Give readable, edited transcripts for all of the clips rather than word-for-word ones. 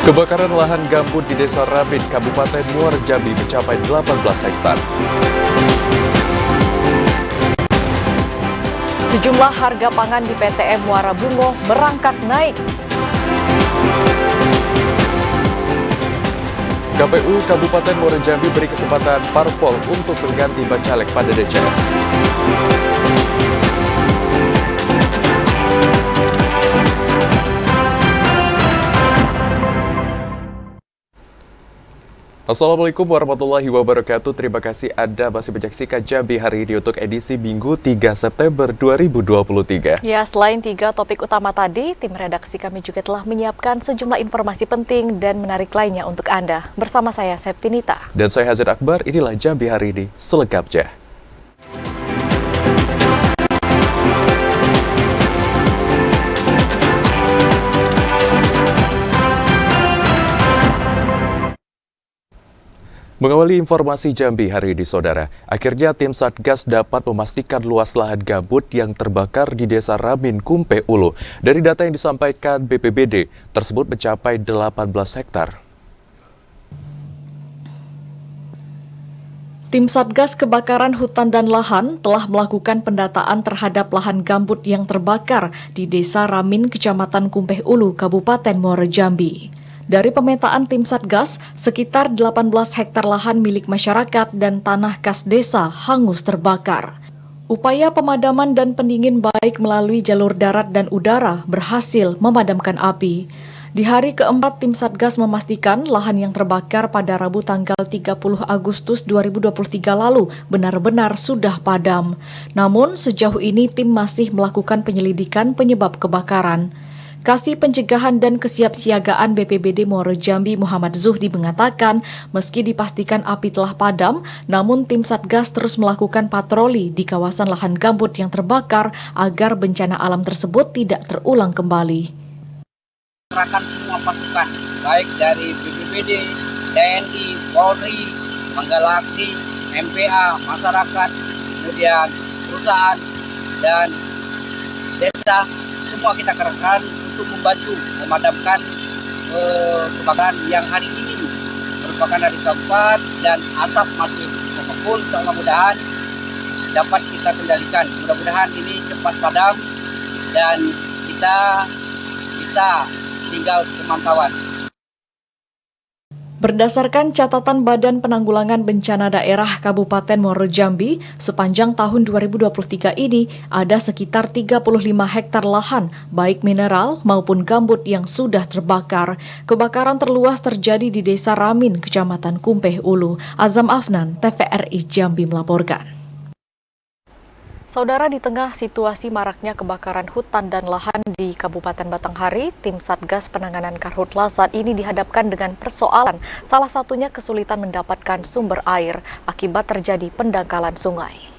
Kebakaran lahan gambut di Desa Ramin, Kabupaten Muara Jambi mencapai 18 hektar. Sejumlah harga pangan di PTM Muara Bungo merangkak naik. KPU Kabupaten Muara Jambi beri kesempatan parpol untuk mengganti bacalek pada DCS. Assalamualaikum warahmatullahi wabarakatuh. Terima kasih Anda masih menyaksikan Jambi hari ini untuk edisi Minggu 3 September 2023. Ya, selain 3 topik utama tadi, tim redaksi kami juga telah menyiapkan sejumlah informasi penting dan menarik lainnya untuk Anda. Bersama saya, Septinita. Dan saya Hazir Akbar, inilah Jambi hari ini selengkapnya. Mengawali informasi Jambi hari ini, Saudara, akhirnya tim Satgas dapat memastikan luas lahan gambut yang terbakar di Desa Ramin, Kumpe Ulu. Dari data yang disampaikan BPBD, tersebut mencapai 18 hektar. Tim Satgas Kebakaran Hutan dan Lahan telah melakukan pendataan terhadap lahan gambut yang terbakar di Desa Ramin, Kecamatan Kumpe Ulu, Kabupaten Muara Jambi. Dari pemetaan tim Satgas, sekitar 18 hektar lahan milik masyarakat dan tanah kas desa hangus terbakar. Upaya pemadaman dan pendingin baik melalui jalur darat dan udara berhasil memadamkan api. Di hari keempat, tim Satgas memastikan lahan yang terbakar pada Rabu tanggal 30 Agustus 2023 lalu benar-benar sudah padam. Namun, sejauh ini tim masih melakukan penyelidikan penyebab kebakaran. Kasih Pencegahan dan Kesiapsiagaan BPBD Muara Jambi Muhammad Zuhdi mengatakan, meski dipastikan api telah padam, namun tim Satgas terus melakukan patroli di kawasan lahan gambut yang terbakar agar bencana alam tersebut tidak terulang kembali. Kerahkan semua pasukan, baik dari BPBD, TNI, Polri, Manggala-Akti, MPA, masyarakat, kemudian perusahaan, dan desa, semua kita kerahkan untuk membantu memadamkan kebakaran yang hari ini merupakan hari keempat dan asap masih mengepul. Mudah-mudahan dapat kita kendalikan. Mudah-mudahan ini cepat padam dan kita bisa tinggal pemantauan. Berdasarkan catatan Badan Penanggulangan Bencana Daerah Kabupaten Muara Jambi, sepanjang tahun 2023 ini ada sekitar 35 hektar lahan, baik mineral maupun gambut yang sudah terbakar. Kebakaran terluas terjadi di Desa Ramin, Kecamatan Kumpe Ulu. Azam Afnan, TVRI Jambi melaporkan. Saudara, di tengah situasi maraknya kebakaran hutan dan lahan di Kabupaten Batanghari, tim Satgas Penanganan Karhutla saat ini dihadapkan dengan persoalan, salah satunya kesulitan mendapatkan sumber air akibat terjadi pendangkalan sungai.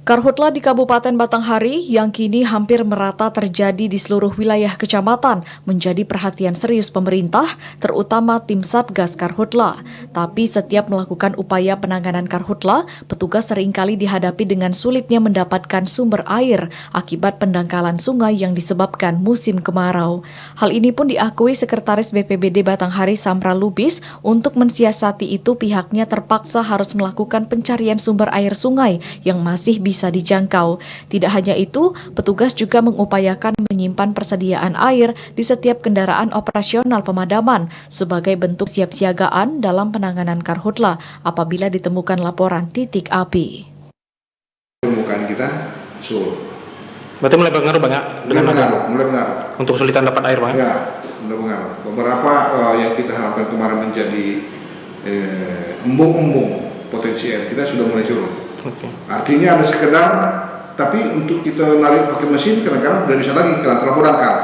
Karhutla di Kabupaten Batanghari yang kini hampir merata terjadi di seluruh wilayah kecamatan menjadi perhatian serius pemerintah, terutama tim Satgas Karhutla. Tapi setiap melakukan upaya penanganan Karhutla, petugas seringkali dihadapi dengan sulitnya mendapatkan sumber air akibat pendangkalan sungai yang disebabkan musim kemarau. Hal ini pun diakui Sekretaris BPBD Batanghari Samra Lubis. Untuk mensiasati itu pihaknya terpaksa harus melakukan pencarian sumber air sungai yang masih bisa dijangkau. Tidak hanya itu, petugas juga mengupayakan menyimpan persediaan air di setiap kendaraan operasional pemadaman sebagai bentuk siapsiagaan dalam penanganan Karhutla apabila ditemukan laporan titik api. Permukaan kita surut. Berarti mulai berpengaruh banyak dengan mulai pengaruh. Untuk kesulitan dapat air, Bang? Ya, mulai pengaruh. Beberapa yang kita harapkan kemarin menjadi embung-embung potensi air kita sudah mulai surut. Okay. Artinya ada sekedar, tapi untuk kita narik pakai mesin kadang-kadang tidak bisa lagi karena terlalu dangkal.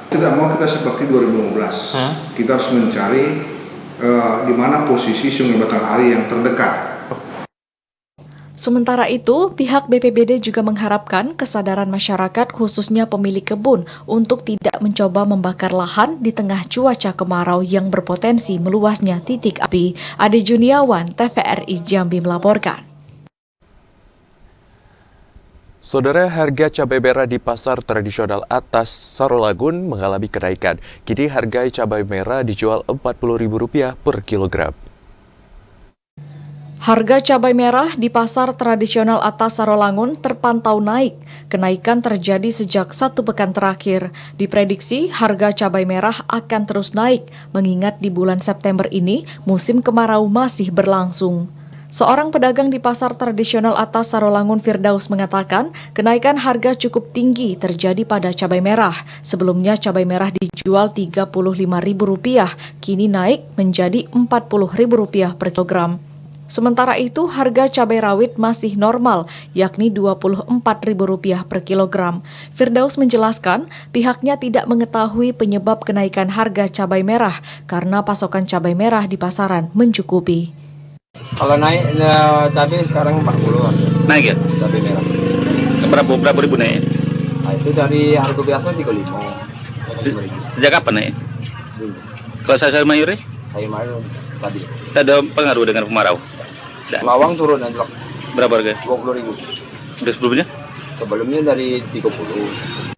Tidak mau kita seperti 2015. Kita harus mencari di mana posisi Sungai Batanghari yang terdekat. Sementara itu, pihak BPBD juga mengharapkan kesadaran masyarakat khususnya pemilik kebun untuk tidak mencoba membakar lahan di tengah cuaca kemarau yang berpotensi meluasnya titik api. Ade Juniawan, TVRI Jambi melaporkan. Saudara, harga cabai merah di pasar tradisional atas Sarolangun mengalami kenaikan. Kini harga cabai merah dijual Rp40.000 per kilogram. Harga cabai merah di pasar tradisional atas Sarolangun terpantau naik. Kenaikan terjadi sejak 1 pekan terakhir. Diprediksi harga cabai merah akan terus naik, mengingat di bulan September ini musim kemarau masih berlangsung. Seorang pedagang di pasar tradisional atas Sarolangun, Firdaus, mengatakan kenaikan harga cukup tinggi terjadi pada cabai merah. Sebelumnya cabai merah dijual Rp35.000, kini naik menjadi Rp40.000 per kilogram. Sementara itu harga cabai rawit masih normal, yakni Rp24.000 per kilogram. Firdaus menjelaskan pihaknya tidak mengetahui penyebab kenaikan harga cabai merah karena pasokan cabai merah di pasaran mencukupi. Kalau naik cabai sekarang 40-an. Naik ya? Cabai merah. Berapa ribu naik? Nah, itu dari harga biasa 35. Sejak kapan naik? Kalau sayur mayur ya? Sayur mayur tadi. Ada pengaruh dengan kemarau? Lawang turun anjlok. Berapa harga? 20.000. Udah sebelumnya? Sebelumnya dari 30.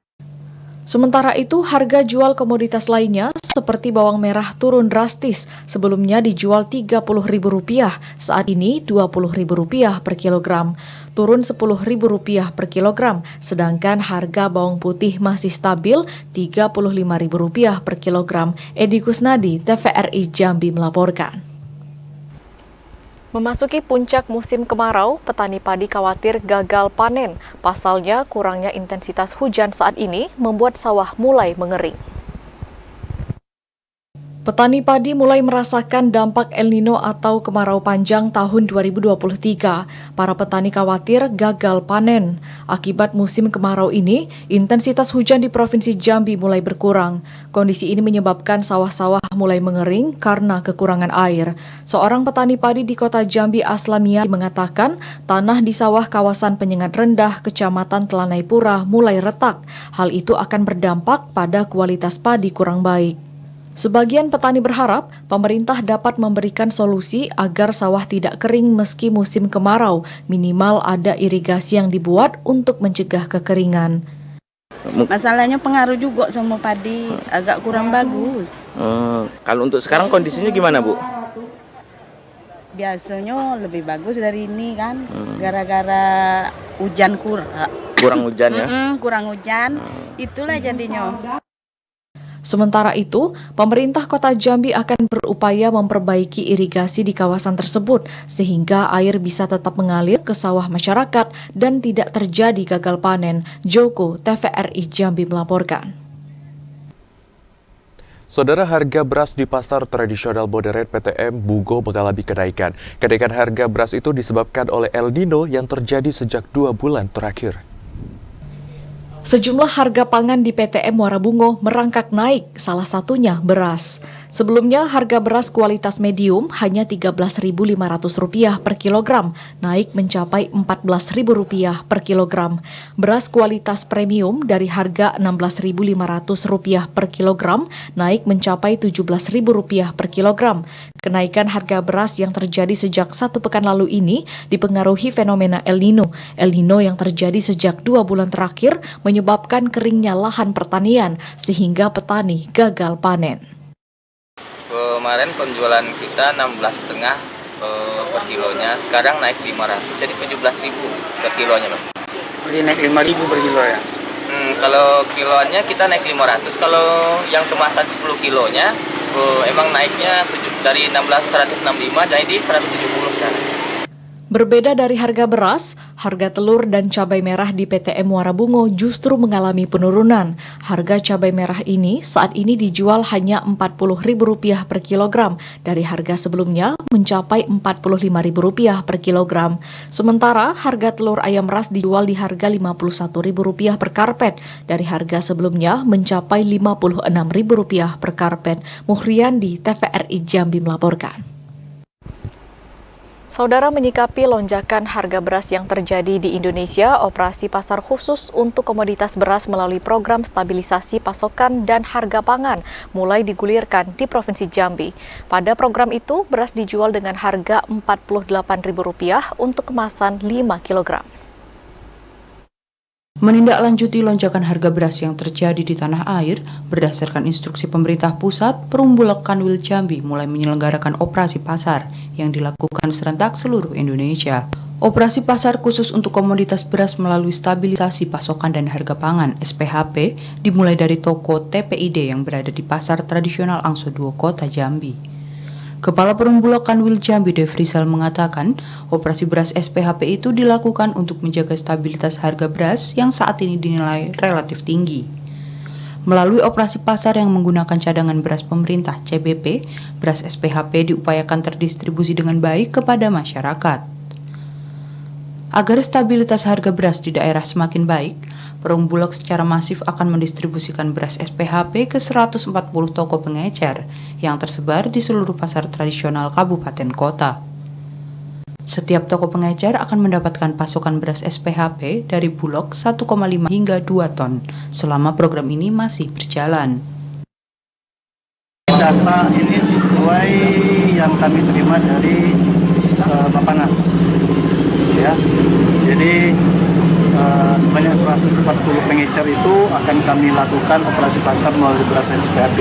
Sementara itu, harga jual komoditas lainnya seperti bawang merah turun drastis. Sebelumnya dijual Rp30.000, saat ini Rp20.000 per kilogram. Turun Rp10.000 per kilogram, sedangkan harga bawang putih masih stabil Rp35.000 per kilogram. Edi Kusnadi, TVRI Jambi melaporkan. Memasuki puncak musim kemarau, petani padi khawatir gagal panen. Pasalnya, kurangnya intensitas hujan saat ini membuat sawah mulai mengering. Petani padi mulai merasakan dampak El Nino atau kemarau panjang tahun 2023. Para petani khawatir gagal panen. Akibat musim kemarau ini, intensitas hujan di Provinsi Jambi mulai berkurang. Kondisi ini menyebabkan sawah-sawah mulai mengering karena kekurangan air. Seorang petani padi di kota Jambi, Aslamia, mengatakan tanah di sawah kawasan Penyengat Rendah, Kecamatan Telanai-Pura mulai retak. Hal itu akan berdampak pada kualitas padi kurang baik. Sebagian petani berharap pemerintah dapat memberikan solusi agar sawah tidak kering meski musim kemarau, minimal ada irigasi yang dibuat untuk mencegah kekeringan. Masalahnya pengaruh juga sama padi, agak kurang bagus. Kalau untuk sekarang kondisinya gimana, Bu? Biasanya lebih bagus dari ini kan, gara-gara hujan Kurang hujan ya? kurang hujan, itulah jadinya. Sementara itu, pemerintah kota Jambi akan berupaya memperbaiki irigasi di kawasan tersebut sehingga air bisa tetap mengalir ke sawah masyarakat dan tidak terjadi gagal panen. Joko, TVRI Jambi melaporkan. Saudara, harga beras di pasar tradisional modern PTM Bugo mengalami kenaikan. Kenaikan harga beras itu disebabkan oleh El Nino yang terjadi sejak 2 bulan terakhir. Sejumlah harga pangan di PTM Muara Bungo merangkak naik, salah satunya beras. Sebelumnya harga beras kualitas medium hanya Rp13.500 per kilogram, naik mencapai Rp14.000 per kilogram. Beras kualitas premium dari harga Rp16.500 per kilogram, naik mencapai Rp17.000 per kilogram. Kenaikan harga beras yang terjadi sejak 1 pekan lalu ini dipengaruhi fenomena El Nino. El Nino yang terjadi sejak 2 bulan terakhir menyebabkan keringnya lahan pertanian sehingga petani gagal panen. Kemarin penjualan kita 16,5 per kilonya, sekarang naik 500, jadi 17.000 per kilonya, Bang. Jadi naik 5.000 per kilo ya? Kalau kiloannya kita naik 500, kalau yang kemasan 10 kilonya emang naiknya dari 165 jadi 170 sekarang. Berbeda dari harga beras, harga telur dan cabai merah di PTM Muara Bungo justru mengalami penurunan. Harga cabai merah ini saat ini dijual hanya Rp40.000 per kilogram, dari harga sebelumnya mencapai Rp45.000 per kilogram. Sementara harga telur ayam ras dijual di harga Rp51.000 per karpet, dari harga sebelumnya mencapai Rp56.000 per karpet. Muhriandi, TVRI Jambi melaporkan. Saudara, menyikapi lonjakan harga beras yang terjadi di Indonesia, operasi pasar khusus untuk komoditas beras melalui program stabilisasi pasokan dan harga pangan mulai digulirkan di Provinsi Jambi. Pada program itu, beras dijual dengan harga Rp48.000 untuk kemasan 5 kg. Menindaklanjuti lonjakan harga beras yang terjadi di tanah air, berdasarkan instruksi pemerintah pusat, Perumbulok Kanwil Jambi mulai menyelenggarakan operasi pasar yang dilakukan serentak seluruh Indonesia. Operasi pasar khusus untuk komoditas beras melalui stabilisasi pasokan dan harga pangan (SPHP) dimulai dari toko TPID yang berada di Pasar Tradisional Angso 2 Kota Jambi. Kepala Perumbulok Kanwil Jambi Devrizal mengatakan, operasi beras SPHP itu dilakukan untuk menjaga stabilitas harga beras yang saat ini dinilai relatif tinggi. Melalui operasi pasar yang menggunakan cadangan beras pemerintah CBP, beras SPHP diupayakan terdistribusi dengan baik kepada masyarakat. Agar stabilitas harga beras di daerah semakin baik, Perumbulok secara masif akan mendistribusikan beras SPHP ke 140 toko pengecer yang tersebar di seluruh pasar tradisional kabupaten kota. Setiap toko pengecer akan mendapatkan pasokan beras SPHP dari Bulog 1,5 hingga 2 ton selama program ini masih berjalan. Data ini sesuai yang kami terima dari Bappenas, ya. Jadi sebanyak 140 pengecer itu akan kami lakukan operasi pasar melalui beras SPHP.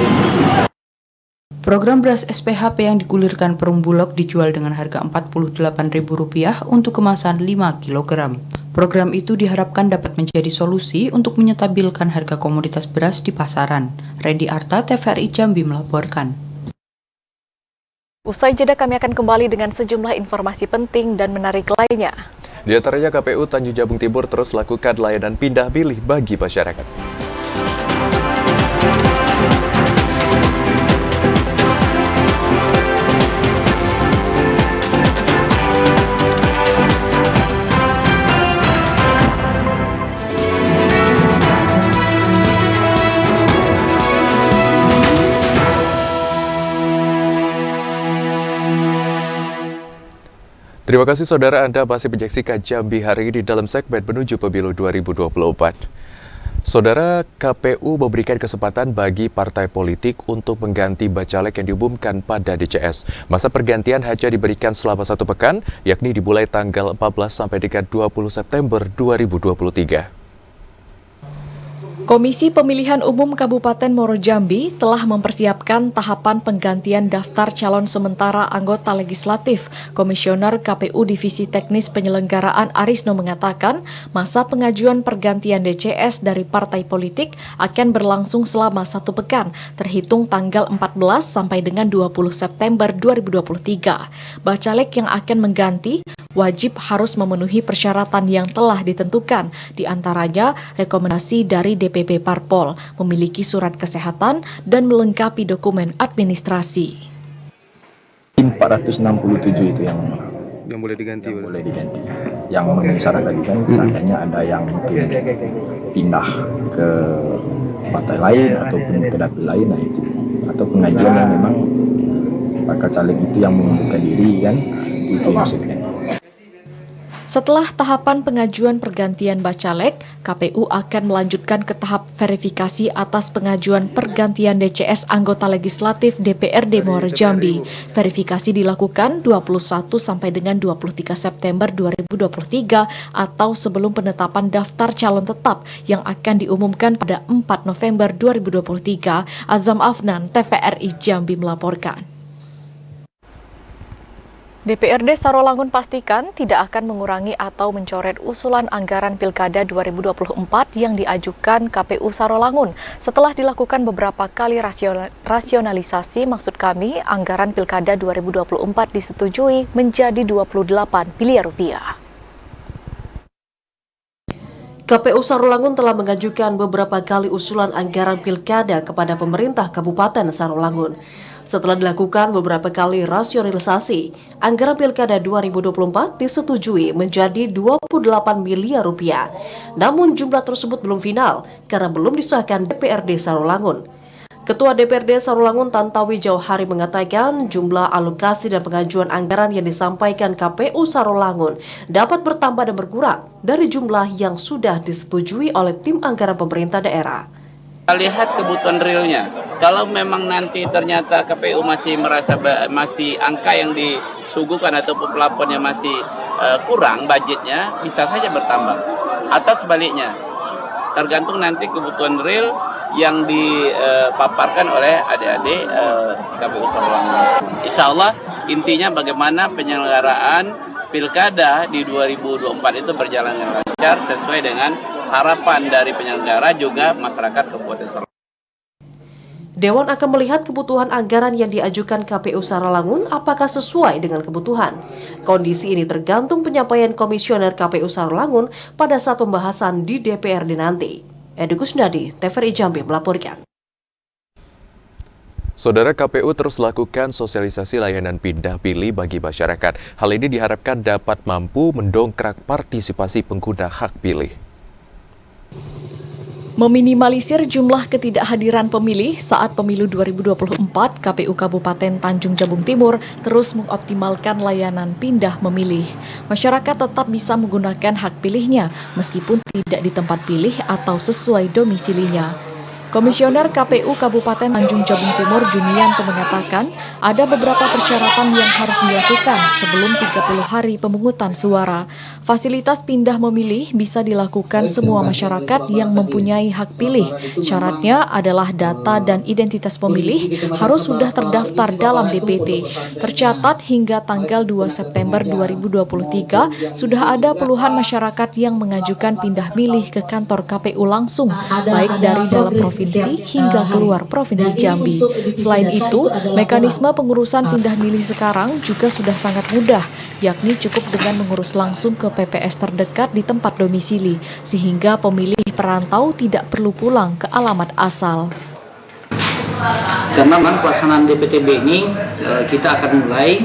Program beras SPHP yang digulirkan Perumbulok dijual dengan harga Rp48.000 untuk kemasan 5 kg. Program itu diharapkan dapat menjadi solusi untuk menyetabilkan harga komoditas beras di pasaran. Redi Arta, TVRI Jambi melaporkan. Usai jeda kami akan kembali dengan sejumlah informasi penting dan menarik lainnya. Di antaranya KPU Tanjung Jabung Timur terus lakukan layanan pindah pilih bagi masyarakat. Terima kasih saudara, Anda masih menyaksikan Jambi hari ini dalam segmen menuju pemilu 2024. Saudara, KPU memberikan kesempatan bagi partai politik untuk mengganti bacalek yang diumumkan pada DCS. Masa pergantian hanya diberikan selama 1 pekan, yakni dimulai tanggal 14 sampai dengan 20 September 2023. Komisi Pemilihan Umum Kabupaten Muaro Jambi telah mempersiapkan tahapan penggantian daftar calon sementara anggota legislatif. Komisioner KPU Divisi Teknis Penyelenggaraan Arisno mengatakan, masa pengajuan pergantian DCS dari partai politik akan berlangsung selama 1 pekan, terhitung tanggal 14 sampai dengan 20 September 2023. Bacalek yang akan mengganti wajib harus memenuhi persyaratan yang telah ditentukan, diantaranya rekomendasi dari DPP Parpol, memiliki surat kesehatan, dan melengkapi dokumen administrasi. 467 itu yang boleh diganti. Yang memenuhi syarat tadi kan, seandainya ada yang mungkin pindah ke partai lain ataupun ke dapil lain, nah itu, atau pengajuan yang memang bakal caleg itu yang mengundurkan diri kan, itu yang bisa diganti. Setelah tahapan pengajuan pergantian bacalek, KPU akan melanjutkan ke tahap verifikasi atas pengajuan pergantian DCS anggota legislatif DPRD Muaro Jambi. Verifikasi dilakukan 21 sampai dengan 23 September 2023 atau sebelum penetapan daftar calon tetap yang akan diumumkan pada 4 November 2023. Azam Afnan, TVRI Jambi melaporkan. DPRD Sarolangun pastikan tidak akan mengurangi atau mencoret usulan anggaran Pilkada 2024 yang diajukan KPU Sarolangun. Setelah dilakukan beberapa kali rasionalisasi, maksud kami, anggaran Pilkada 2024 disetujui menjadi 28 miliar rupiah. KPU Sarolangun telah mengajukan beberapa kali usulan anggaran Pilkada kepada pemerintah Kabupaten Sarolangun. Setelah dilakukan beberapa kali rasionalisasi, anggaran Pilkada 2024 disetujui menjadi 28 miliar rupiah. Namun jumlah tersebut belum final karena belum disahkan DPRD Sarolangun. Ketua DPRD Sarolangun Tantowi Jauhari mengatakan jumlah alokasi dan pengajuan anggaran yang disampaikan KPU Sarolangun dapat bertambah dan berkurang dari jumlah yang sudah disetujui oleh tim anggaran pemerintah daerah. Kita lihat kebutuhan realnya. Kalau memang nanti ternyata KPU masih merasa masih angka yang disuguhkan atau pelapornya masih kurang budgetnya, bisa saja bertambah. Atau sebaliknya, tergantung nanti kebutuhan real yang dipaparkan oleh adik-adik KPU Sarolangun. Insya Allah intinya bagaimana penyelenggaraan pilkada di 2024 itu berjalan dengan lancar sesuai dengan harapan dari penyelenggara juga masyarakat Kabupaten Sarolangun. Dewan akan melihat kebutuhan anggaran yang diajukan KPU Sarolangun apakah sesuai dengan kebutuhan. Kondisi ini tergantung penyampaian Komisioner KPU Sarolangun pada saat pembahasan di DPRD nanti. Edi Kusnadi, TVRI Jambi melaporkan. Saudara, KPU terus lakukan sosialisasi layanan pindah pilih bagi masyarakat. Hal ini diharapkan dapat mampu mendongkrak partisipasi pengguna hak pilih. Meminimalisir jumlah ketidakhadiran pemilih saat pemilu 2024, KPU Kabupaten Tanjung Jabung Timur terus mengoptimalkan layanan pindah memilih. Masyarakat tetap bisa menggunakan hak pilihnya meskipun tidak di tempat pilih atau sesuai domisilinya. Komisioner KPU Kabupaten Tanjung Jabung Timur Junianto mengatakan ada beberapa persyaratan yang harus dilakukan sebelum 30 hari pemungutan suara. Fasilitas pindah memilih bisa dilakukan semua masyarakat yang mempunyai hak pilih. Syaratnya adalah data dan identitas pemilih harus sudah terdaftar dalam DPT. Tercatat hingga tanggal 2 September 2023 sudah ada puluhan masyarakat yang mengajukan pindah milih ke kantor KPU langsung, baik dari dalam provinsi hingga keluar Provinsi Jambi. Selain itu, mekanisme pengurusan pindah milih sekarang juga sudah sangat mudah, yakni cukup dengan mengurus langsung ke PPS terdekat di tempat domisili, sehingga pemilih perantau tidak perlu pulang ke alamat asal. Karena memang pelaksanaan DPTB ini kita akan mulai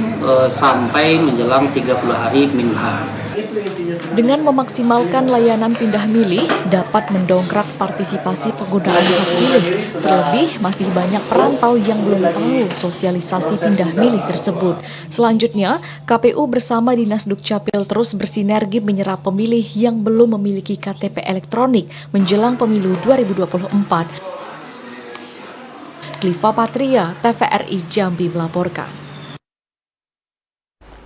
sampai menjelang 30 hari min H. Dengan memaksimalkan layanan pindah milih dapat mendongkrak partisipasi penggunaan hak pilih. Terlebih masih banyak perantau yang belum tahu sosialisasi pindah milih tersebut. Selanjutnya, KPU bersama Dinas Dukcapil terus bersinergi menyerap pemilih yang belum memiliki KTP elektronik menjelang pemilu 2024. Kliva Patria, TVRI Jambi melaporkan.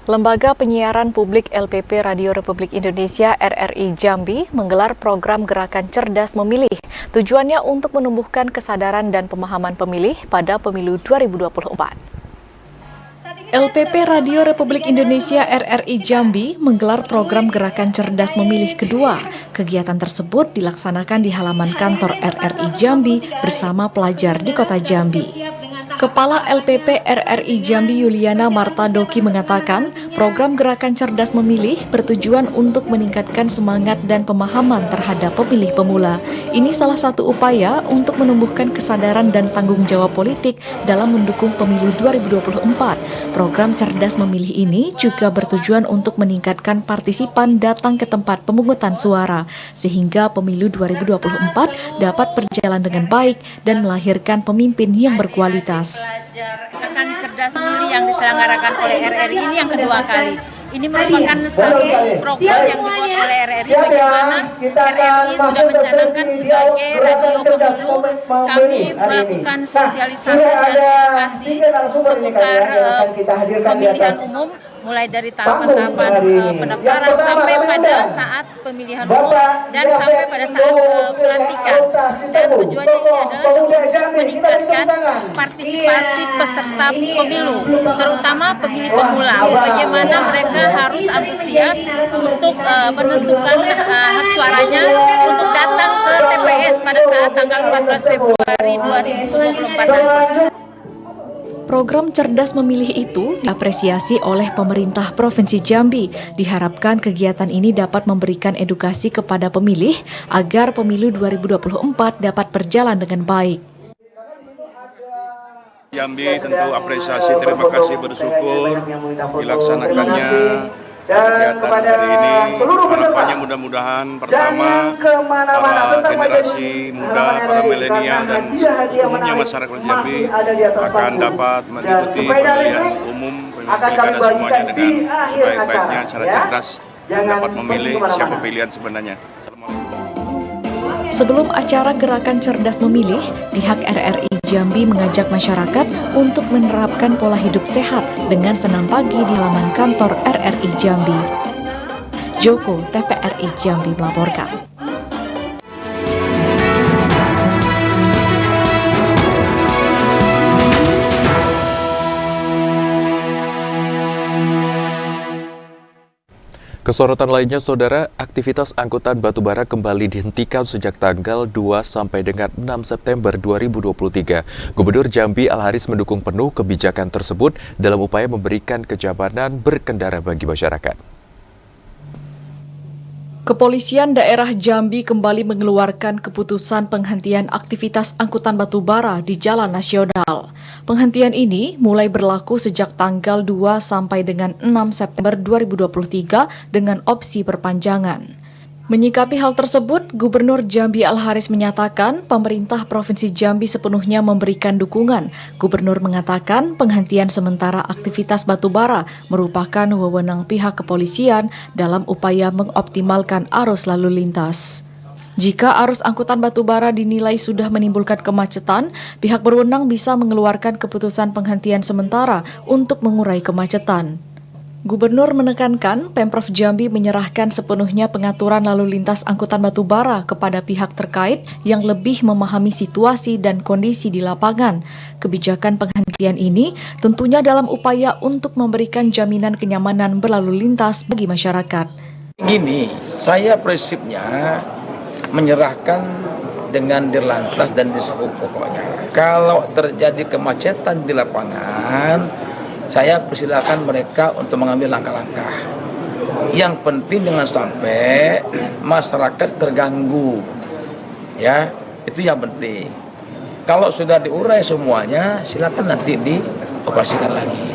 Lembaga Penyiaran Publik LPP Radio Republik Indonesia RRI Jambi menggelar program Gerakan Cerdas Memilih. Tujuannya untuk menumbuhkan kesadaran dan pemahaman pemilih pada pemilu 2024. LPP Radio Republik Indonesia RRI Jambi menggelar program Gerakan Cerdas Memilih kedua. Kegiatan tersebut dilaksanakan di halaman kantor RRI Jambi bersama pelajar di Kota Jambi. Kepala LPP RRI Jambi Yuliana Marta Doki mengatakan, program Gerakan Cerdas Memilih bertujuan untuk meningkatkan semangat dan pemahaman terhadap pemilih pemula. Ini salah satu upaya untuk menumbuhkan kesadaran dan tanggung jawab politik dalam mendukung pemilu 2024. Program Cerdas Memilih ini juga bertujuan untuk meningkatkan partisipan datang ke tempat pemungutan suara, sehingga pemilu 2024 dapat berjalan dengan baik dan melahirkan pemimpin yang berkualitas. Gerakan Cerdas Memilih yang diselenggarakan oleh RRI ini yang kedua kali. Ini merupakan satu program yang dibuat oleh RRI bagaimana RRI sudah mencanangkan sebagai radio pemilu. Kami melakukan sosialisasi dan edukasi seputar pemilihan umum, mulai dari tahapan-tahapan pendaftaran sampai pada saat pemilihan umum dan sampai pada saat pelantikan. Dan tujuannya ini adalah untuk meningkatkan partisipasi peserta pemilu, terutama pemilih pemula. Bagaimana mereka harus antusias untuk menentukan hak suaranya untuk datang ke TPS pada saat tanggal 14 Februari 2024 nanti. Program Cerdas Memilih itu diapresiasi oleh pemerintah Provinsi Jambi. Diharapkan kegiatan ini dapat memberikan edukasi kepada pemilih agar pemilu 2024 dapat berjalan dengan baik. Jambi tentu apresiasi, terima kasih, bersyukur dilaksanakannya kegiatan hari ini. Harapannya mudah-mudahan pertama para generasi muda, para milenial dan umumnya masyarakat Jambi akan dapat mengikuti pemilihan umum, pilkada semuanya dengan sebaik-baiknya, secara cerdas, dapat memilih siapa pilihan sebenarnya. Sebelum acara Gerakan Cerdas Memilih, pihak RRI Jambi mengajak masyarakat untuk menerapkan pola hidup sehat dengan senam pagi di halaman kantor RRI Jambi. Joko, TVRI Jambi melaporkan. Kesorotan lainnya, Saudara, aktivitas angkutan batubara kembali dihentikan sejak tanggal 2 sampai dengan 6 September 2023. Gubernur Jambi Al-Haris mendukung penuh kebijakan tersebut dalam upaya memberikan kenyamanan berkendara bagi masyarakat. Kepolisian daerah Jambi kembali mengeluarkan keputusan penghentian aktivitas angkutan batubara di jalan nasional. Penghentian ini mulai berlaku sejak tanggal 2 sampai dengan 6 September 2023 dengan opsi perpanjangan. Menyikapi hal tersebut, Gubernur Jambi Al-Haris menyatakan pemerintah Provinsi Jambi sepenuhnya memberikan dukungan. Gubernur mengatakan penghentian sementara aktivitas batubara merupakan wewenang pihak kepolisian dalam upaya mengoptimalkan arus lalu lintas. Jika arus angkutan batubara dinilai sudah menimbulkan kemacetan, pihak berwenang bisa mengeluarkan keputusan penghentian sementara untuk mengurai kemacetan. Gubernur menekankan Pemprov Jambi menyerahkan sepenuhnya pengaturan lalu lintas angkutan batubara kepada pihak terkait yang lebih memahami situasi dan kondisi di lapangan. Kebijakan penghentian ini tentunya dalam upaya untuk memberikan jaminan kenyamanan berlalu lintas bagi masyarakat. Gini, saya prinsipnya menyerahkan dengan Dirlantas dan Disub pokoknya. Kalau terjadi kemacetan di lapangan, saya persilakan mereka untuk mengambil langkah-langkah. Yang penting jangan sampai masyarakat terganggu. Ya, itu yang penting. Kalau sudah diurai semuanya, silakan nanti dioperasikan lagi.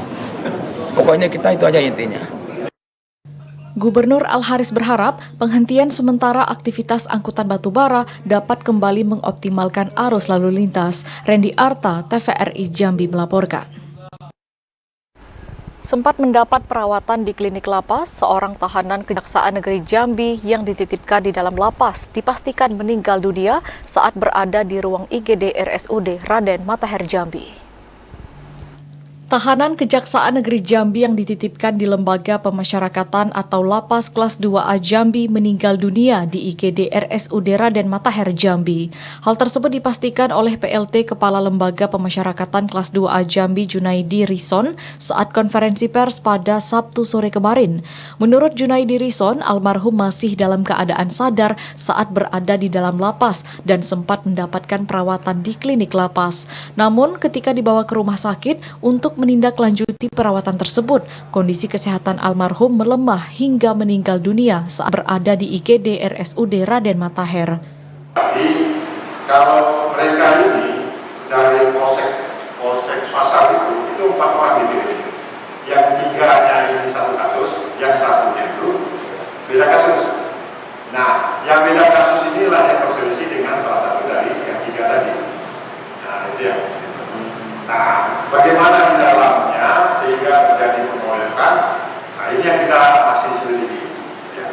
Pokoknya kita itu aja intinya. Gubernur Al-Haris berharap penghentian sementara aktivitas angkutan batubara dapat kembali mengoptimalkan arus lalu lintas. Randy Arta, TVRI Jambi melaporkan. Sempat mendapat perawatan di klinik lapas, seorang tahanan Kejaksaan Negeri Jambi yang dititipkan di dalam lapas dipastikan meninggal dunia saat berada di ruang IGD RSUD Raden Matahir Jambi. Tahanan Kejaksaan Negeri Jambi yang dititipkan di Lembaga Pemasyarakatan atau Lapas Kelas 2A Jambi meninggal dunia di IGD RSUD Raden Matahir Jambi. Hal tersebut dipastikan oleh PLT Kepala Lembaga Pemasyarakatan Kelas 2A Jambi Junaidi Rison saat konferensi pers pada Sabtu sore kemarin. Menurut Junaidi Rison, almarhum masih dalam keadaan sadar saat berada di dalam lapas dan sempat mendapatkan perawatan di klinik lapas. Namun ketika dibawa ke rumah sakit untuk menindaklanjuti perawatan tersebut, kondisi kesehatan almarhum melemah hingga meninggal dunia saat berada di IGD RSUD Raden Matahir. Jadi kalau mereka ini dari Polsek Pasar itu 4 orang gitu. Yang 3-nya ini satu kasus, yang satunya itu beda kasus. Nah, yang beda kasus inilah yang berselisih dengan salah satu dari yang 3 tadi. Nah, itu ya. Nah, bagaimana di dalamnya sehingga terjadi pengeroyokan? Nah, ini yang kita masih selidiki. Ya.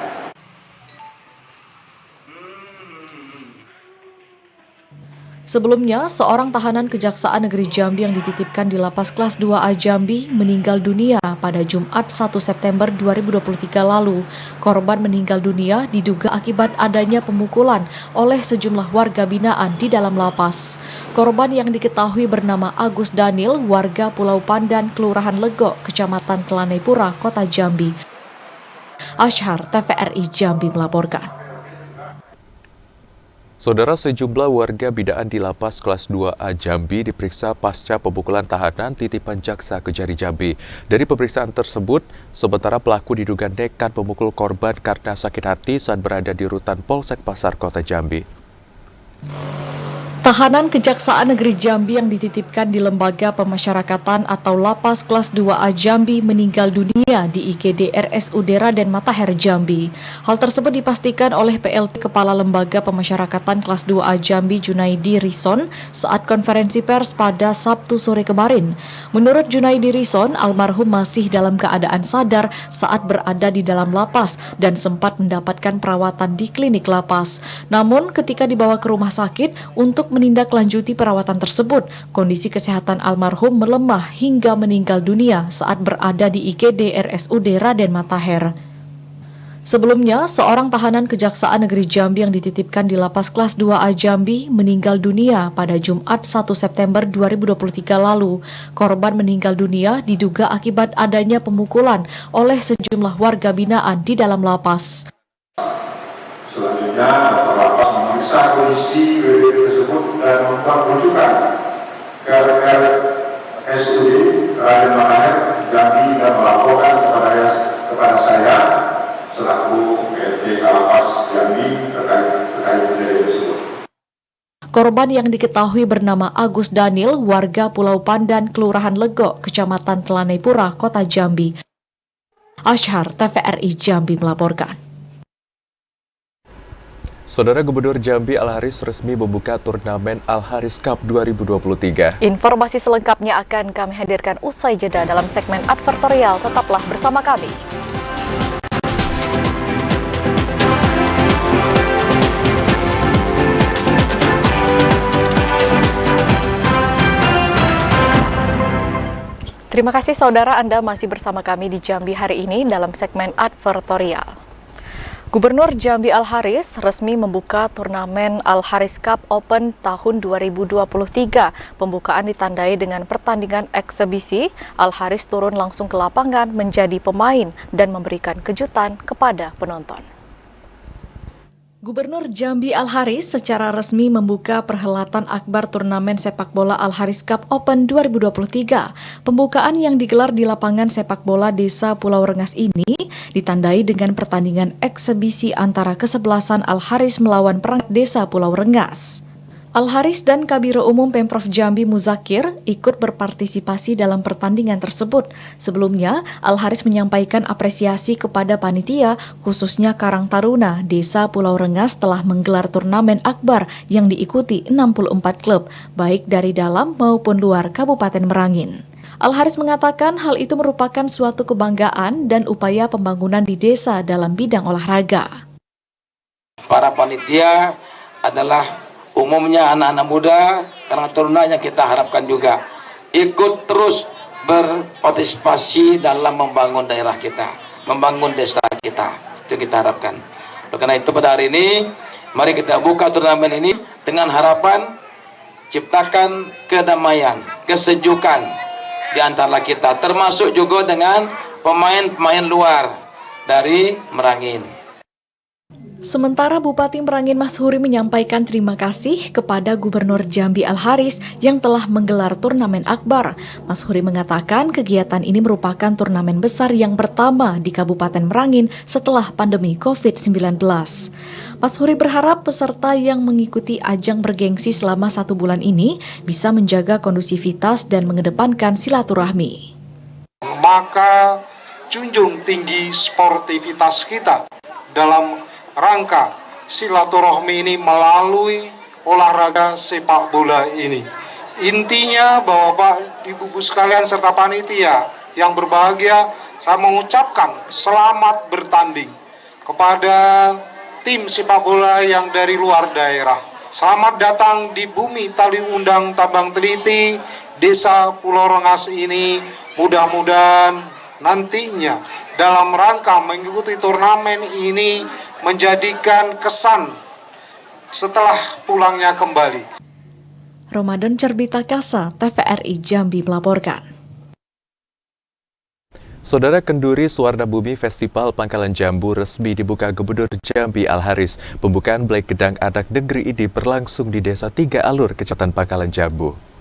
Sebelumnya, seorang tahanan Kejaksaan Negeri Jambi yang dititipkan di Lapas Kelas 2A Jambi meninggal dunia pada Jumat 1 September 2023 lalu. Korban meninggal dunia diduga akibat adanya pemukulan oleh sejumlah warga binaan di dalam lapas. Korban yang diketahui bernama Agus Daniel, warga Pulau Pandan, Kelurahan Legok, Kecamatan Telanepura, Kota Jambi. Ashar, TVRI Jambi melaporkan. Saudara, sejumlah warga binaan di Lapas Kelas 2A Jambi diperiksa pasca pemukulan tahanan titipan jaksa Kejari Jambi. Dari pemeriksaan tersebut, sementara pelaku diduga nekat memukul korban karena sakit hati saat berada di rutan Polsek Pasar Kota Jambi. Tahanan Kejaksaan Negeri Jambi yang dititipkan di Lembaga Pemasyarakatan atau Lapas Kelas 2A Jambi meninggal dunia di IGD RSUD Raden Matahir Jambi. Hal tersebut dipastikan oleh PLT Kepala Lembaga Pemasyarakatan Kelas 2A Jambi Junaidi Rison saat konferensi pers pada Sabtu sore kemarin. Menurut Junaidi Rison, almarhum masih dalam keadaan sadar saat berada di dalam lapas dan sempat mendapatkan perawatan di klinik lapas. Namun ketika dibawa ke rumah sakit untuk menindaklanjuti perawatan tersebut, kondisi kesehatan almarhum melemah hingga meninggal dunia saat berada di IGD RSUD Raden Matahir. Sebelumnya, seorang tahanan Kejaksaan Negeri Jambi yang dititipkan di Lapas Kelas 2A Jambi meninggal dunia pada Jumat 1 September 2023 lalu. Korban meninggal dunia diduga akibat adanya pemukulan oleh sejumlah warga binaan di dalam lapas. Selanjutnya, Bapak Lapas memeriksa kondisi WWD tersebut dan membuat rujukan ke RSUD Raden Matahir Jambi dan melaporkan kepada saya selaku PLT Lapas Jambi terkait kejadian tersebut. Korban yang diketahui bernama Agus Daniel, warga Pulau Pandan, Kelurahan Legok, Kecamatan Telanepura, Kota Jambi. Ashar, TVRI Jambi melaporkan. Saudara Gubernur Jambi Al-Haris resmi membuka turnamen Al-Haris Cup 2023. Informasi selengkapnya akan kami hadirkan usai jeda dalam segmen advertorial. Tetaplah bersama kami. Terima kasih saudara, Anda masih bersama kami di Jambi hari ini dalam segmen advertorial. Gubernur Jambi Al-Haris resmi membuka turnamen Al-Haris Cup Open tahun 2023. Pembukaan ditandai dengan pertandingan eksebisi. Al-Haris turun langsung ke lapangan menjadi pemain dan memberikan kejutan kepada penonton. Gubernur Jambi Al-Haris secara resmi membuka perhelatan akbar turnamen sepak bola Al-Haris Cup Open 2023. Pembukaan yang digelar di lapangan sepak bola Desa Pulau Rengas ini ditandai dengan pertandingan eksebisi antara kesebelasan Al-Haris melawan perangkat Desa Pulau Rengas. Al-Haris dan Kabiro Umum Pemprov Jambi Muzakir ikut berpartisipasi dalam pertandingan tersebut. Sebelumnya, Al-Haris menyampaikan apresiasi kepada panitia, khususnya Karang Taruna Desa Pulau Rengas telah menggelar turnamen akbar yang diikuti 64 klub, baik dari dalam maupun luar Kabupaten Merangin. Al-Haris mengatakan hal itu merupakan suatu kebanggaan dan upaya pembangunan di desa dalam bidang olahraga. Para panitia adalah umumnya anak-anak muda, karena taruna yang kita harapkan juga ikut terus berpartisipasi dalam membangun daerah kita, membangun desa kita. Itu kita harapkan. Karena itu pada hari ini, mari kita buka turnamen ini dengan harapan ciptakan kedamaian, kesejukan di antara kita, termasuk juga dengan pemain-pemain luar dari Merangin. Sementara Bupati Merangin Mashuri menyampaikan terima kasih kepada Gubernur Jambi Al-Haris yang telah menggelar turnamen akbar. Mashuri mengatakan kegiatan ini merupakan turnamen besar yang pertama di Kabupaten Merangin setelah pandemi COVID-19. Mashuri berharap peserta yang mengikuti ajang bergengsi selama 1 bulan ini bisa menjaga kondusivitas dan mengedepankan silaturahmi. Maka junjung tinggi sportivitas kita dalam rangka silaturahmi ini melalui olahraga sepak bola ini. Intinya Bapak, Ibu sekalian serta panitia yang berbahagia, saya mengucapkan selamat bertanding kepada tim sepak bola yang dari luar daerah. Selamat datang di bumi Tali Undang Tambang Teliti, Desa Pulau Rengas ini. Mudah-mudahan nantinya dalam rangka mengikuti turnamen ini menjadikan kesan setelah pulangnya kembali. Ramadan Cerbita Kasa, TVRI Jambi melaporkan. Saudara, Kenduri Suwarna Bumi Festival Pangkalan Jambu resmi dibuka Gubernur Jambi Al-Haris. Pembukaan Black Gedang Anak Negeri ini berlangsung di Desa 3 Alur, Kecamatan Pangkalan Jambu.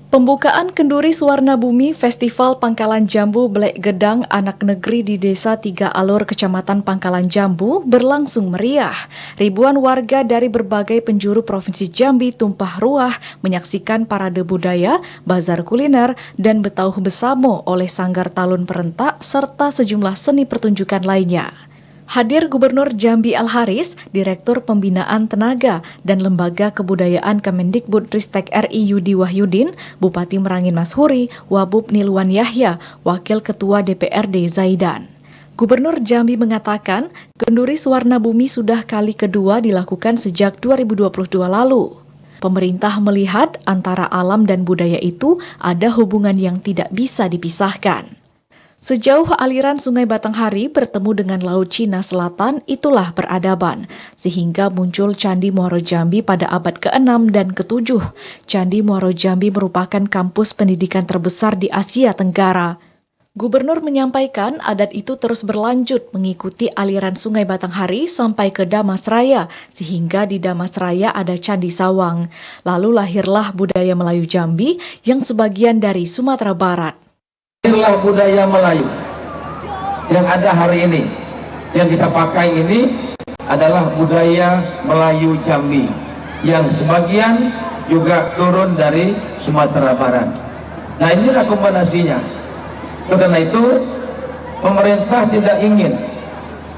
Pembukaan Kenduri Suwarna Bumi Festival Pangkalan Jambu Black Gedang Anak Negeri di Desa 3 Alur, Kecamatan Pangkalan Jambu berlangsung meriah. Ribuan warga dari berbagai penjuru Provinsi Jambi tumpah ruah menyaksikan parade budaya, bazar kuliner, dan betauh besamo oleh Sanggar Talun Perentak serta sejumlah seni pertunjukan lainnya. Hadir Gubernur Jambi Al-Haris, Direktur Pembinaan Tenaga dan Lembaga Kebudayaan Kemendikbud Ristek RI Yudi Wahyudin, Bupati Merangin Mashuri, Wabub Nilwan Yahya, Wakil Ketua DPRD Zaidan. Gubernur Jambi mengatakan, Kenduri Suwarna Bumi sudah kali kedua dilakukan sejak 2022 lalu. Pemerintah melihat antara alam dan budaya itu ada hubungan yang tidak bisa dipisahkan. Sejauh aliran Sungai Batanghari bertemu dengan Laut Cina Selatan, itulah peradaban. Sehingga muncul Candi Muaro Jambi pada abad ke-6 dan ke-7. Candi Muaro Jambi merupakan kampus pendidikan terbesar di Asia Tenggara. Gubernur menyampaikan adat itu terus berlanjut mengikuti aliran Sungai Batanghari sampai ke Damasraya, sehingga di Damasraya ada Candi Sawang. Lalu lahirlah budaya Melayu Jambi yang sebagian dari Sumatera Barat. Inilah budaya Melayu yang ada hari ini. Yang kita pakai ini adalah budaya Melayu Jambi yang sebagian juga turun dari Sumatera Barat. Nah, inilah kombinasinya. Karena itu pemerintah tidak ingin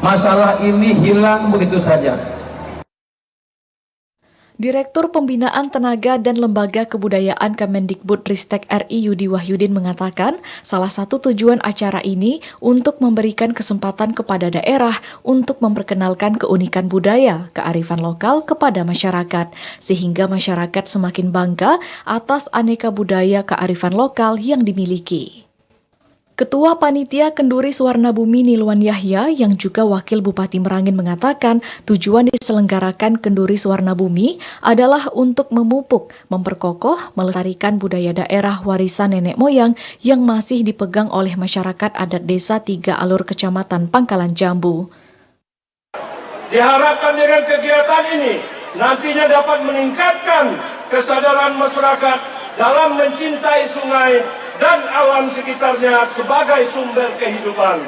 masalah ini hilang begitu saja. Direktur Pembinaan Tenaga dan Lembaga Kebudayaan Kemendikbudristek RI Yudi Wahyudin mengatakan salah satu tujuan acara ini untuk memberikan kesempatan kepada daerah untuk memperkenalkan keunikan budaya, kearifan lokal kepada masyarakat, sehingga masyarakat semakin bangga atas aneka budaya kearifan lokal yang dimiliki. Ketua Panitia Kenduri Suwarnabumi Nilwan Yahya yang juga Wakil Bupati Merangin mengatakan tujuan diselenggarakan Kenduri Suwarnabumi adalah untuk memupuk, memperkokoh, melestarikan budaya daerah warisan nenek moyang yang masih dipegang oleh masyarakat adat Desa 3 Alur Kecamatan Pangkalan Jambu. Diharapkan dengan kegiatan ini nantinya dapat meningkatkan kesadaran masyarakat dalam mencintai sungai dan alam sekitarnya sebagai sumber kehidupan.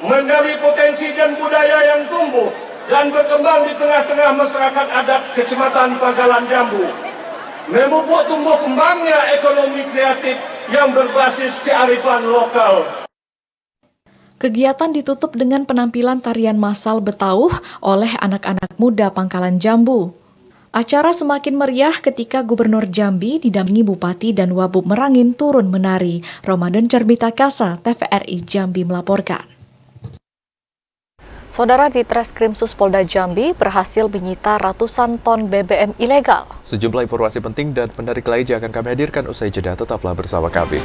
Menggali potensi dan budaya yang tumbuh dan berkembang di tengah-tengah masyarakat adat Kecamatan Pangkalan Jambu. Memupuk tumbuh kembangnya ekonomi kreatif yang berbasis kearifan lokal. Kegiatan ditutup dengan penampilan tarian massal Betauh oleh anak-anak muda Pangkalan Jambu. Acara semakin meriah ketika Gubernur Jambi didampingi Bupati dan Wabub Merangin turun menari. Ramadan Cerbitakasa, TVRI Jambi melaporkan. Saudara, di Treskrimsus Polda Jambi berhasil menyita ratusan ton BBM ilegal. Sejumlah informasi penting dan menarik lainnya akan kami hadirkan usai jeda. Tetaplah bersama kami.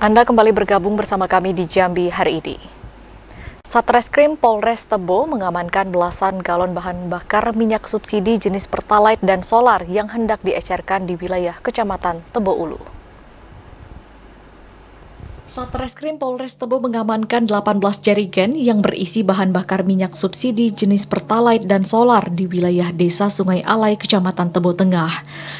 Anda kembali bergabung bersama kami di Jambi hari ini. Satreskrim Polres Tebo mengamankan belasan galon bahan bakar minyak subsidi jenis Pertalite dan solar yang hendak diecerkan di wilayah Kecamatan Tebo Ulu. Satreskrim Polres Tebo mengamankan 18 jerigen yang berisi bahan bakar minyak subsidi jenis Pertalite dan solar di wilayah Desa Sungai Alai, Kecamatan Tebo Tengah.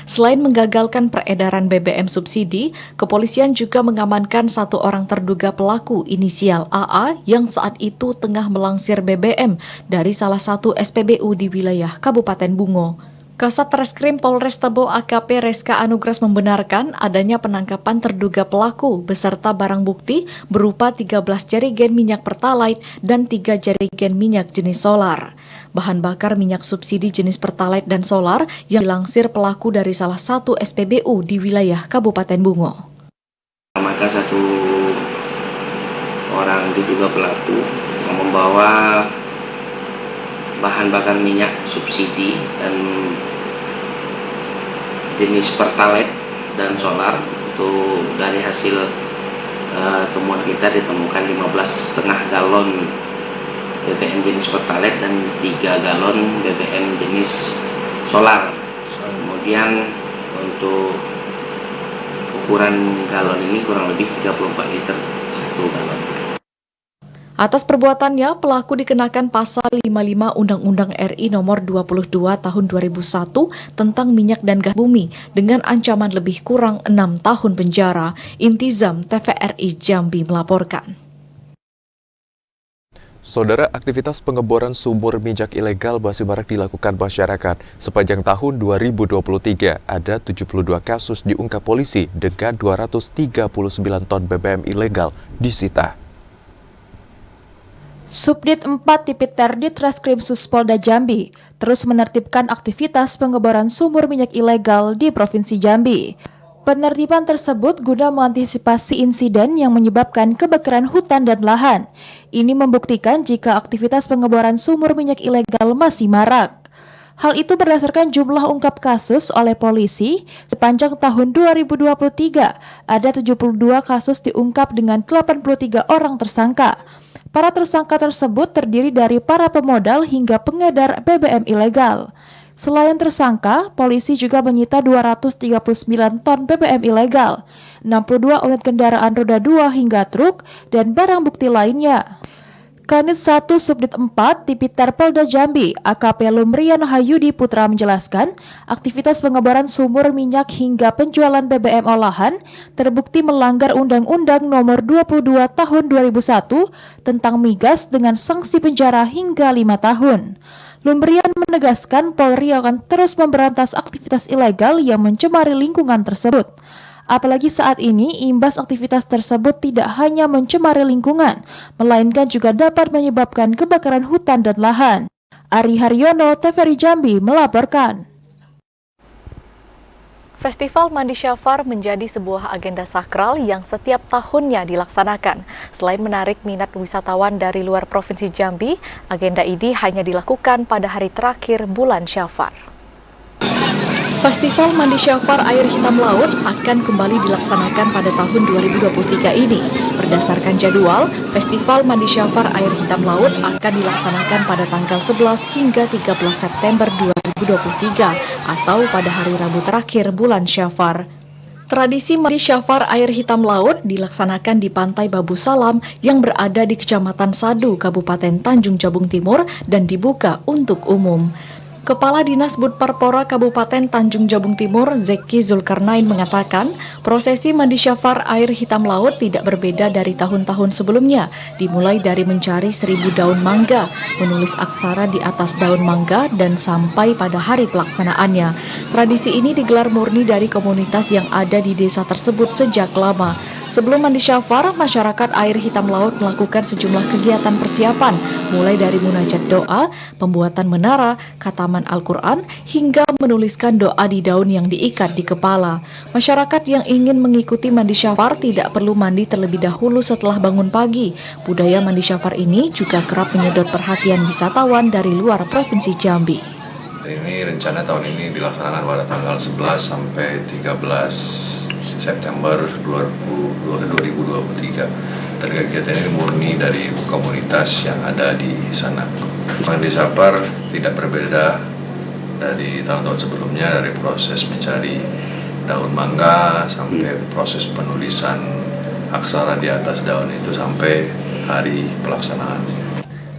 Selain menggagalkan peredaran BBM subsidi, kepolisian juga mengamankan satu orang terduga pelaku inisial AA yang saat itu tengah melangsir BBM dari salah satu SPBU di wilayah Kabupaten Bungo. Kasat Reskrim Polres Tebo AKP Reska Anugras membenarkan adanya penangkapan terduga pelaku beserta barang bukti berupa 13 jerigen minyak Pertalite dan 3 jerigen minyak jenis solar. Bahan bakar minyak subsidi jenis Pertalite dan solar yang dilangsir pelaku dari salah satu SPBU di wilayah Kabupaten Bungo. Maka satu orang diduga pelaku yang membawa bahan bakar minyak subsidi dan jenis Pertalite dan solar. Itu dari hasil temuan kita ditemukan 15,5 galon BBM jenis Pertalite dan 3 galon BBM jenis solar. Kemudian untuk ukuran galon ini kurang lebih 34 liter 1 galon. Atas perbuatannya, pelaku dikenakan pasal 55 Undang-Undang RI nomor 22 tahun 2001 tentang minyak dan gas bumi dengan ancaman lebih kurang 6 tahun penjara. Intizam TVRI Jambi melaporkan. Saudara, aktivitas pengeboran sumur minyak ilegal masih marak dilakukan masyarakat. Sepanjang tahun 2023, ada 72 kasus diungkap polisi dengan 239 ton BBM ilegal disita. Subdit 4 Tipiter Ditreskrimsus Polda Jambi terus menertibkan aktivitas pengeboran sumur minyak ilegal di Provinsi Jambi. Penertiban tersebut guna mengantisipasi insiden yang menyebabkan kebakaran hutan dan lahan. Ini membuktikan jika aktivitas pengeboran sumur minyak ilegal masih marak. Hal itu berdasarkan jumlah ungkap kasus oleh polisi sepanjang tahun 2023. Ada 72 kasus diungkap dengan 83 orang tersangka. Para tersangka tersebut terdiri dari para pemodal hingga pengedar BBM ilegal. Selain tersangka, polisi juga menyita 239 ton BBM ilegal, 62 unit kendaraan roda 2 hingga truk, dan barang bukti lainnya. Kanit 1 Subdit 4 Tipiter Polda Jambi AKP Lumrian Hayudi Putra menjelaskan, aktivitas pengeboran sumur minyak hingga penjualan BBM olahan terbukti melanggar Undang-Undang Nomor 22 Tahun 2001 tentang migas dengan sanksi penjara hingga 5 tahun. Lumrian menegaskan Polri akan terus memberantas aktivitas ilegal yang mencemari lingkungan tersebut. Apalagi saat ini, imbas aktivitas tersebut tidak hanya mencemari lingkungan, melainkan juga dapat menyebabkan kebakaran hutan dan lahan. Ari Haryono, TVRI Jambi, melaporkan. Festival Mandi Syafar menjadi sebuah agenda sakral yang setiap tahunnya dilaksanakan. Selain menarik minat wisatawan dari luar Provinsi Jambi, agenda ini hanya dilakukan pada hari terakhir bulan Syafar. Festival Mandi Syafar Air Hitam Laut akan kembali dilaksanakan pada tahun 2023 ini. Berdasarkan jadwal, Festival Mandi Syafar Air Hitam Laut akan dilaksanakan pada tanggal 11 hingga 13 September 2023 atau pada hari Rabu terakhir bulan Syafar. Tradisi Mandi Syafar Air Hitam Laut dilaksanakan di Pantai Babu Salam yang berada di Kecamatan Sadu, Kabupaten Tanjung Jabung Timur dan dibuka untuk umum. Kepala Dinas Budparpora Kabupaten Tanjung Jabung Timur, Zeki Zulkarnain mengatakan, prosesi Mandi Syafar Air Hitam Laut tidak berbeda dari tahun-tahun sebelumnya, dimulai dari mencari 1000 daun mangga, menulis aksara di atas daun mangga, dan sampai pada hari pelaksanaannya. Tradisi ini digelar murni dari komunitas yang ada di desa tersebut sejak lama. Sebelum Mandi Syafar, masyarakat Air Hitam Laut melakukan sejumlah kegiatan persiapan, mulai dari munajat doa, pembuatan menara, kataman Al-Quran, hingga menuliskan doa di daun yang diikat di kepala. Masyarakat yang ingin mengikuti Mandi Syafar tidak perlu mandi terlebih dahulu setelah bangun pagi. Budaya Mandi Syafar ini juga kerap menyedot perhatian wisatawan dari luar Provinsi Jambi. Ini rencana tahun ini dilaksanakan pada tanggal 11 sampai 13 September 2023. Dan kegiatan ini murni dari komunitas yang ada di sana. Mandi Syafar tidak berbeda dari tahun-tahun sebelumnya, dari proses mencari daun mangga sampai proses penulisan aksara di atas daun itu sampai hari pelaksanaan.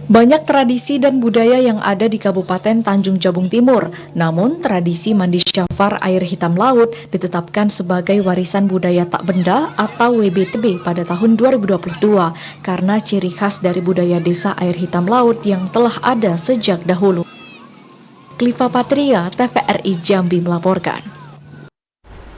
Banyak tradisi dan budaya yang ada di Kabupaten Tanjung Jabung Timur, namun tradisi Mandi Syafar Air Hitam Laut ditetapkan sebagai warisan budaya tak benda atau WBTB pada tahun 2022 karena ciri khas dari budaya desa air hitam laut yang telah ada sejak dahulu. Kliva Patria, TVRI Jambi melaporkan.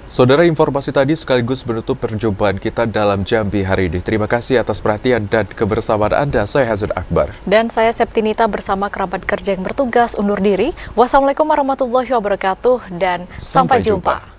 Saudara, informasi tadi sekaligus menutup perjumpaan kita dalam Jambi hari ini. Terima kasih atas perhatian dan kebersamaan Anda. Saya Hazir Akbar. Dan saya Septinita bersama kerabat kerja yang bertugas undur diri. Wassalamualaikum warahmatullahi wabarakatuh dan sampai jumpa.